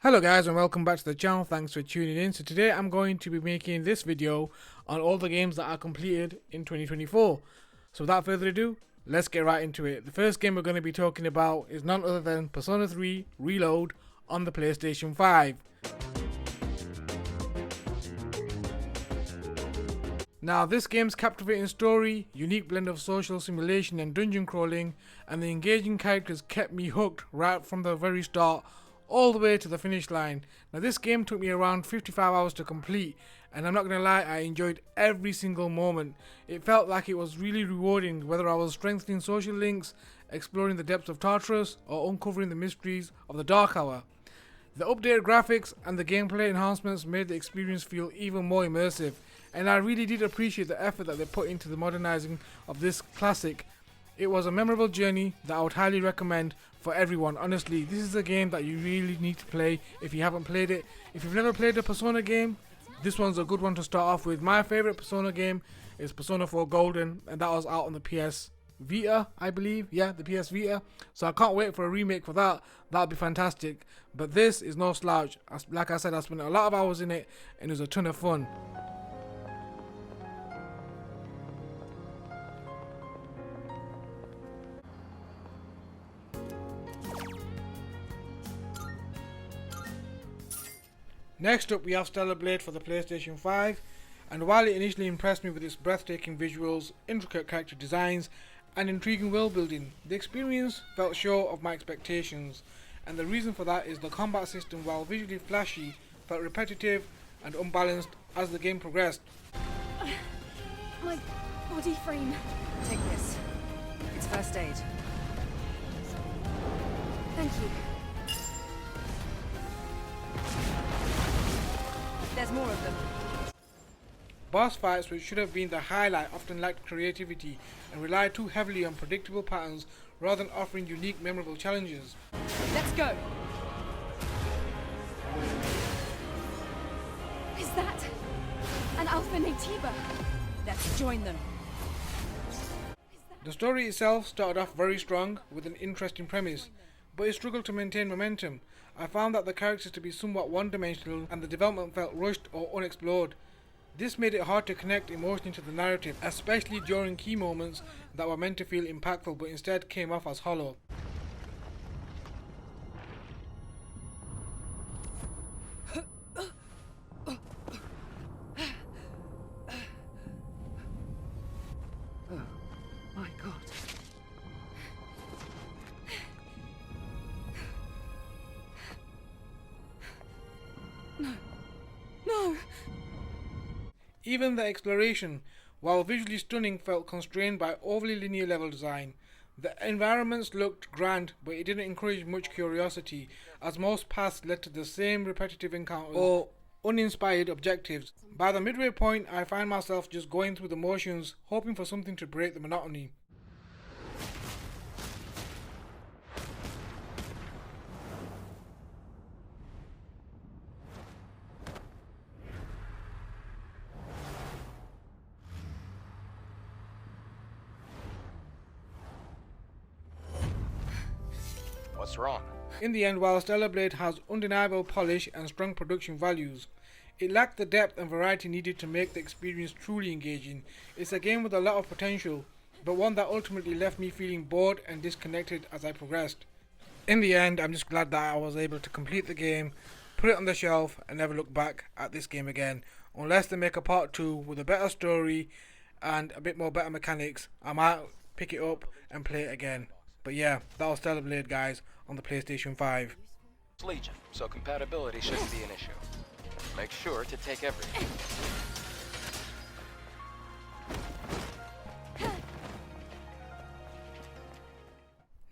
Hello guys and welcome back to the channel. Thanks for tuning in. So today I'm going to be making this video on all the games that are completed in 2024. So without further ado, let's get right into it. The first game we're going to be talking about is none other than Persona 3 Reload on the PlayStation 5. Now this game's captivating story, unique blend of social simulation and dungeon crawling, and the engaging characters kept me hooked right from the very start all the way to the finish line. Now this game took me around 55 hours to complete, and I'm not gonna lie, I enjoyed every single moment. It felt like it was really rewarding, whether I was strengthening social links, exploring the depths of Tartarus, or uncovering the mysteries of the Dark Hour. The updated graphics and the gameplay enhancements made the experience feel even more immersive, and I really did appreciate the effort that they put into the modernizing of this classic. It was a memorable journey that I would highly recommend for everyone. Honestly, this is a game that you really need to play if you haven't played it. If you've never played a Persona game, this one's a good one to start off with. My favorite Persona game is Persona 4 Golden, and that was out on the PS Vita, I believe. Yeah, the PS Vita. So I can't wait for a remake for that. That'll be fantastic. But this is no slouch. Like I said, I spent a lot of hours in it, and it was a ton of fun. Next up we have Stellar Blade for the PlayStation 5, and while it initially impressed me with its breathtaking visuals, intricate character designs and intriguing world building, the experience fell short of my expectations, and the reason for that is the combat system, while visually flashy, felt repetitive and unbalanced as the game progressed. My body frame. Take this. It's first aid. Thank you. There's more of them. Boss fights, which should have been the highlight, often lacked creativity and relied too heavily on predictable patterns rather than offering unique, memorable challenges. Let's go. Is that an alpha named Tiba? Let's join them. The story itself started off very strong with an interesting premise, but it struggled to maintain momentum. I found that the characters to be somewhat one-dimensional and the development felt rushed or unexplored. This made it hard to connect emotionally to the narrative, especially during key moments that were meant to feel impactful but instead came off as hollow. My God. No! Even the exploration, while visually stunning, felt constrained by overly linear level design. The environments looked grand, but it didn't encourage much curiosity, as most paths led to the same repetitive encounters or uninspired objectives. By the midway point, I find myself just going through the motions, hoping for something to break the monotony. What's wrong? In the end, while Stellar Blade has undeniable polish and strong production values, it lacked the depth and variety needed to make the experience truly engaging. It's a game with a lot of potential, but one that ultimately left me feeling bored and disconnected as I progressed. In the end, I'm just glad that I was able to complete the game, put it on the shelf, and never look back at this game again. Unless they make a part 2 with a better story and a bit more better mechanics, I might pick it up and play it again. But yeah, that was Stellar Blade, guys, on the PlayStation 5. It's Legion, so compatibility shouldn't be an issue. Make sure to take everything.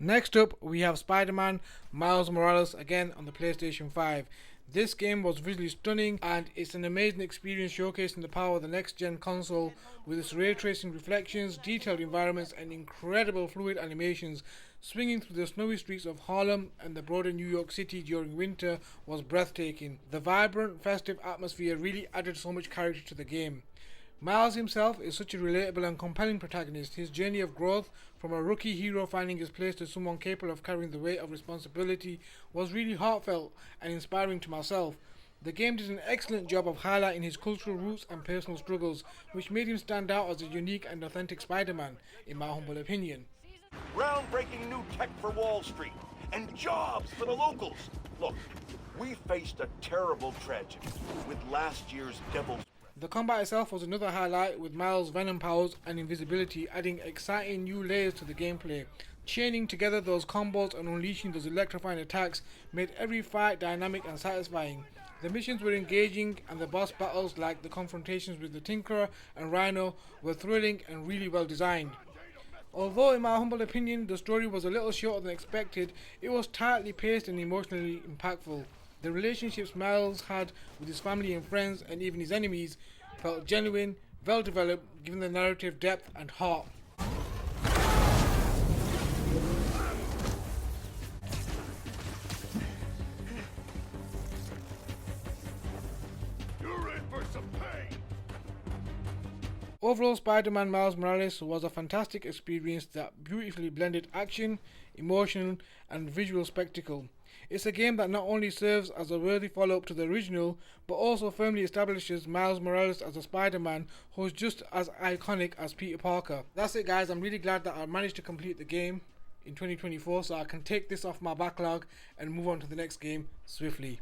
Next up, we have Spider-Man Miles Morales, again on the PlayStation 5. This game was visually stunning, and it's an amazing experience showcasing the power of the next-gen console with its ray tracing reflections, detailed environments, and incredible fluid animations. Swinging through the snowy streets of Harlem and the broader New York City during winter was breathtaking. The vibrant, festive atmosphere really added so much character to the game. Miles himself is such a relatable and compelling protagonist. His journey of growth from a rookie hero finding his place to someone capable of carrying the weight of responsibility was really heartfelt and inspiring to myself. The game did an excellent job of highlighting his cultural roots and personal struggles, which made him stand out as a unique and authentic Spider-Man, in my humble opinion. Groundbreaking new tech for Wall Street and jobs for the locals. Look, we faced a terrible tragedy with last year's Devil's. The combat itself was another highlight, with Miles' venom powers and invisibility adding exciting new layers to the gameplay. Chaining together those combos and unleashing those electrifying attacks made every fight dynamic and satisfying. The missions were engaging, and the boss battles, like the confrontations with the Tinkerer and Rhino, were thrilling and really well designed. Although in my humble opinion the story was a little shorter than expected, it was tightly paced and emotionally impactful. The relationships Miles had with his family and friends, and even his enemies, felt genuine, well developed, giving the narrative depth and heart. You're in for some pain. Overall, Spider-Man Miles Morales was a fantastic experience that beautifully blended action, emotion, and visual spectacle. It's a game that not only serves as a worthy follow-up to the original, but also firmly establishes Miles Morales as a Spider-Man who is just as iconic as Peter Parker. That's it, guys. I'm really glad that I managed to complete the game in 2024, so I can take this off my backlog and move on to the next game swiftly.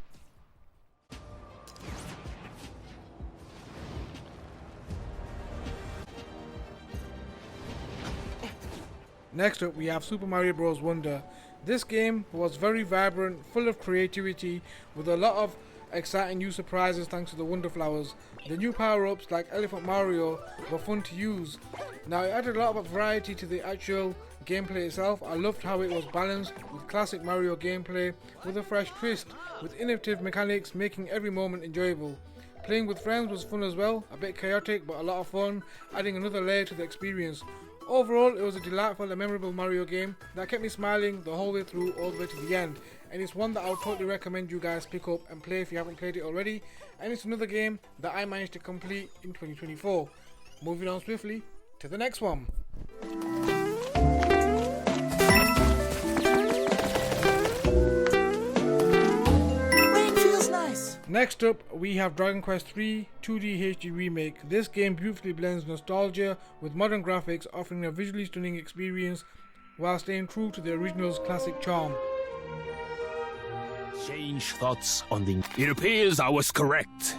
Next up, we have Super Mario Bros. Wonder. This game was very vibrant, full of creativity, with a lot of exciting new surprises thanks to the Wonder Flowers. The new power-ups like Elephant Mario were fun to use. Now, it added a lot of variety to the actual gameplay itself. I loved how it was balanced with classic Mario gameplay with a fresh twist, with innovative mechanics making every moment enjoyable. Playing with friends was fun as well, a bit chaotic but a lot of fun, adding another layer to the experience. Overall, it was a delightful and memorable Mario game that kept me smiling the whole way through, all the way to the end, and it's one that I would totally recommend you guys pick up and play if you haven't played it already, and it's another game that I managed to complete in 2024. Moving on swiftly to the next one. Next up, we have Dragon Quest III 2D HD Remake. This game beautifully blends nostalgia with modern graphics, offering a visually stunning experience while staying true to the original's classic charm. Change thoughts on the... It appears I was correct.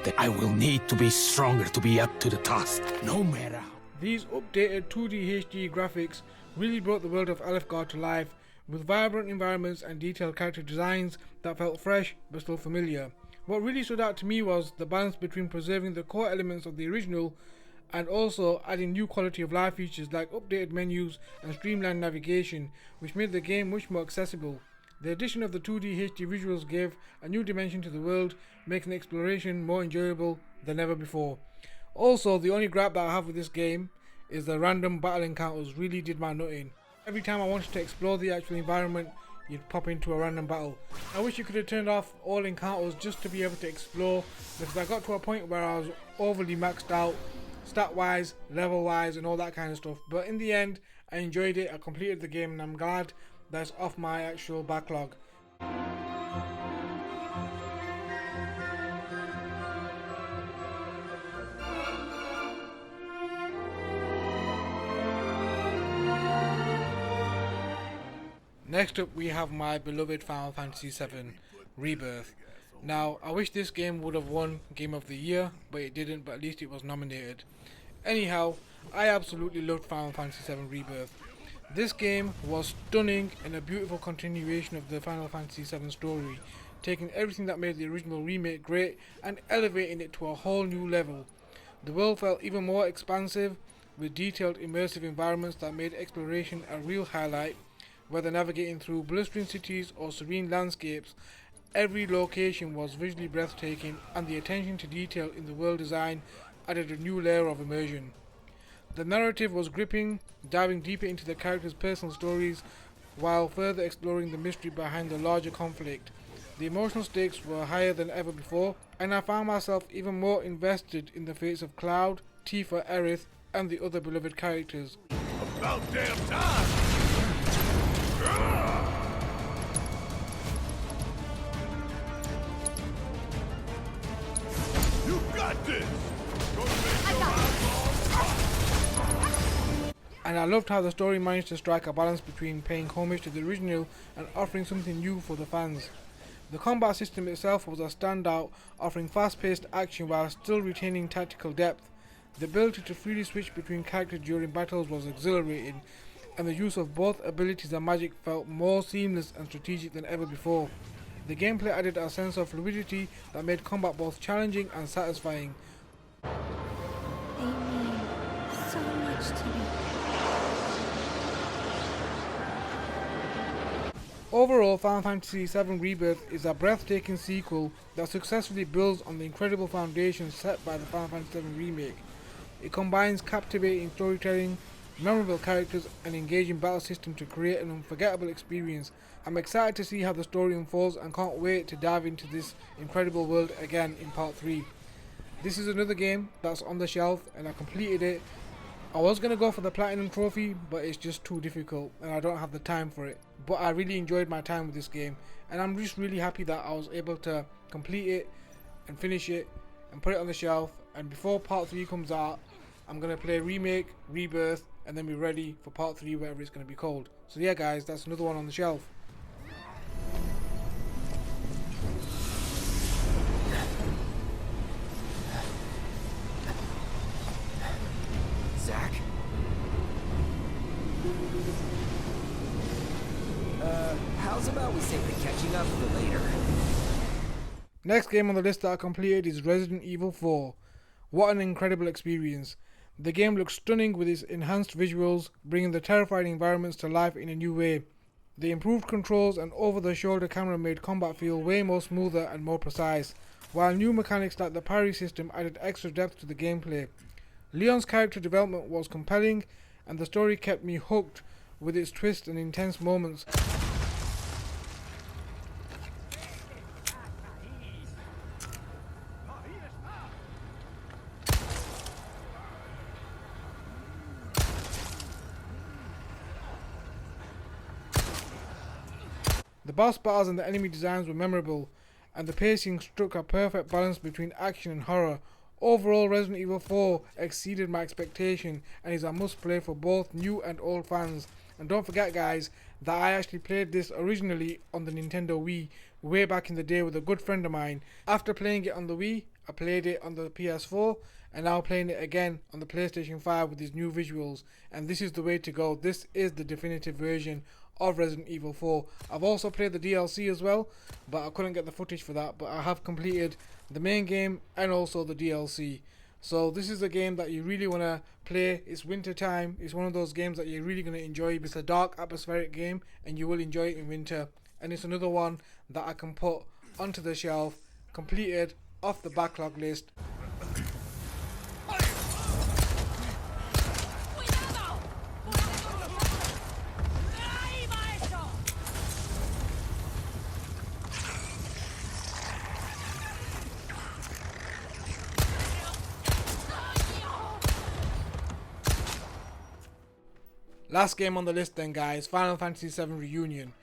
That I will need to be stronger to be up to the task, no matter how. These updated 2D HD graphics really brought the world of Alefgard to life, with vibrant environments and detailed character designs that felt fresh but still familiar. What really stood out to me was the balance between preserving the core elements of the original and also adding new quality of life features like updated menus and streamlined navigation, which made the game much more accessible. The addition of the 2D HD visuals gave a new dimension to the world, making exploration more enjoyable than ever before. Also, the only gripe that I have with this game is the random battle encounters really did my nut in. Every time I wanted to explore the actual environment, you'd pop into a random battle. I wish you could have turned off all encounters just to be able to explore, because I got to a point where I was overly maxed out, stat wise, level wise and all that kind of stuff. But in the end, I enjoyed it, I completed the game, and I'm glad that's off my actual backlog. Next up, we have my beloved Final Fantasy VII Rebirth. Now, I wish this game would have won Game of the Year, but it didn't, but at least it was nominated. Anyhow, I absolutely loved Final Fantasy VII Rebirth. This game was stunning and a beautiful continuation of the Final Fantasy VII story, taking everything that made the original remake great and elevating it to a whole new level. The world felt even more expansive, with detailed immersive environments that made exploration a real highlight. Whether navigating through blistering cities or serene landscapes, every location was visually breathtaking, and the attention to detail in the world design added a new layer of immersion. The narrative was gripping, diving deeper into the characters' personal stories while further exploring the mystery behind the larger conflict. The emotional stakes were higher than ever before, and I found myself even more invested in the fates of Cloud, Tifa, Aerith, and the other beloved characters. About damn time! You got this! And I loved how the story managed to strike a balance between paying homage to the original and offering something new for the fans. The combat system itself was a standout, offering fast-paced action while still retaining tactical depth. The ability to freely switch between characters during battles was exhilarating, and the use of both abilities and magic felt more seamless and strategic than ever before. The gameplay added a sense of fluidity that made combat both challenging and satisfying. They mean so much to me. Overall, Final Fantasy VII Rebirth is a breathtaking sequel that successfully builds on the incredible foundation set by the Final Fantasy VII Remake. It combines captivating storytelling, memorable characters, and engaging battle system to create an unforgettable experience. I'm excited to see how the story unfolds and can't wait to dive into this incredible world again in Part 3. This is another game that's on the shelf and I completed it. I was going to go for the Platinum Trophy, but it's just too difficult and I don't have the time for it. But I really enjoyed my time with this game and I'm just really happy that I was able to complete it and finish it and put it on the shelf. And before Part 3 comes out, I'm going to play Remake, Rebirth, and then be ready for Part 3, whatever it's going to be called. So yeah guys, that's another one on the shelf. Zack? How's about we save the catching up for later? Next game on the list that I completed is Resident Evil 4. What an incredible experience. The game looks stunning with its enhanced visuals, bringing the terrifying environments to life in a new way. The improved controls and over-the-shoulder camera made combat feel way more smoother and more precise, while new mechanics like the parry system added extra depth to the gameplay. Leon's character development was compelling, and the story kept me hooked with its twists and intense moments. The boss battles and the enemy designs were memorable, and the pacing struck a perfect balance between action and horror. Overall, Resident Evil 4 exceeded my expectation and is a must play for both new and old fans. And don't forget guys, that I actually played this originally on the Nintendo Wii way back in the day with a good friend of mine. After playing it on the Wii, I played it on the PS4 and now playing it again on the PlayStation 5 with these new visuals, and this is the way to go. This is the definitive version of Resident Evil 4. I've also played the DLC as well, but I couldn't get the footage for that, but I have completed the main game and also the DLC. So this is a game that you really want to play. It's winter time. It's one of those games that you're really going to enjoy. It's a dark atmospheric game and you will enjoy it in winter, and it's another one that I can put onto the shelf, completed, off the backlog list. Last game on the list then guys, Final Fantasy VII Reunion.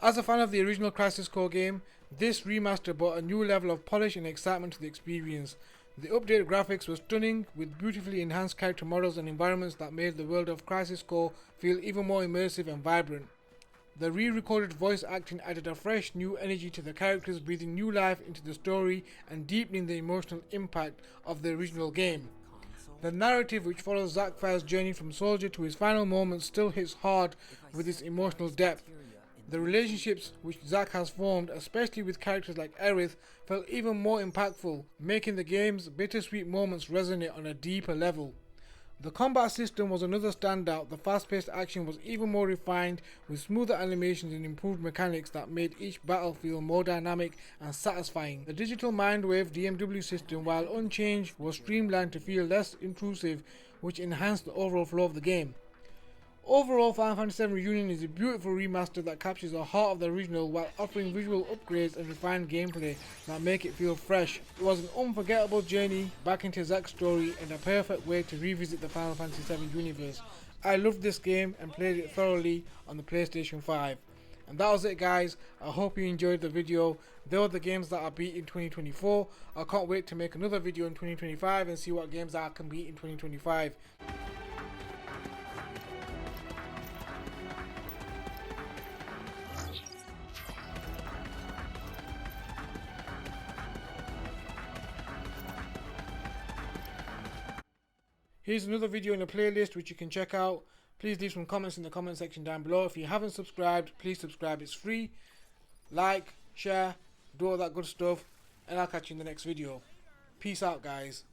As a fan of the original Crisis Core game, this remaster brought a new level of polish and excitement to the experience. The updated graphics were stunning, with beautifully enhanced character models and environments that made the world of Crisis Core feel even more immersive and vibrant. The re-recorded voice acting added a fresh new energy to the characters, breathing new life into the story and deepening the emotional impact of the original game. The narrative which follows Zack Fire's journey from soldier to his final moments still hits hard with its emotional depth. The relationships which Zack has formed, especially with characters like Aerith, felt even more impactful, making the game's bittersweet moments resonate on a deeper level. The combat system was another standout. The fast-paced action was even more refined, with smoother animations and improved mechanics that made each battle feel more dynamic and satisfying. The digital Mindwave DMW system, while unchanged, was streamlined to feel less intrusive, which enhanced the overall flow of the game. Overall, Final Fantasy VII Reunion is a beautiful remaster that captures the heart of the original while offering visual upgrades and refined gameplay that make it feel fresh. It was an unforgettable journey back into Zack's story and a perfect way to revisit the Final Fantasy VII universe. I loved this game and played it thoroughly on the PlayStation 5. And that was it, guys. I hope you enjoyed the video. They were the games that I beat in 2024. I can't wait to make another video in 2025 and see what games I can beat in 2025. Here's another video in the playlist which you can check out. Please leave some comments in the comment section down below. If you haven't subscribed, please subscribe. It's free. Like, share, do all that good stuff, and I'll catch you in the next video. Peace out, guys.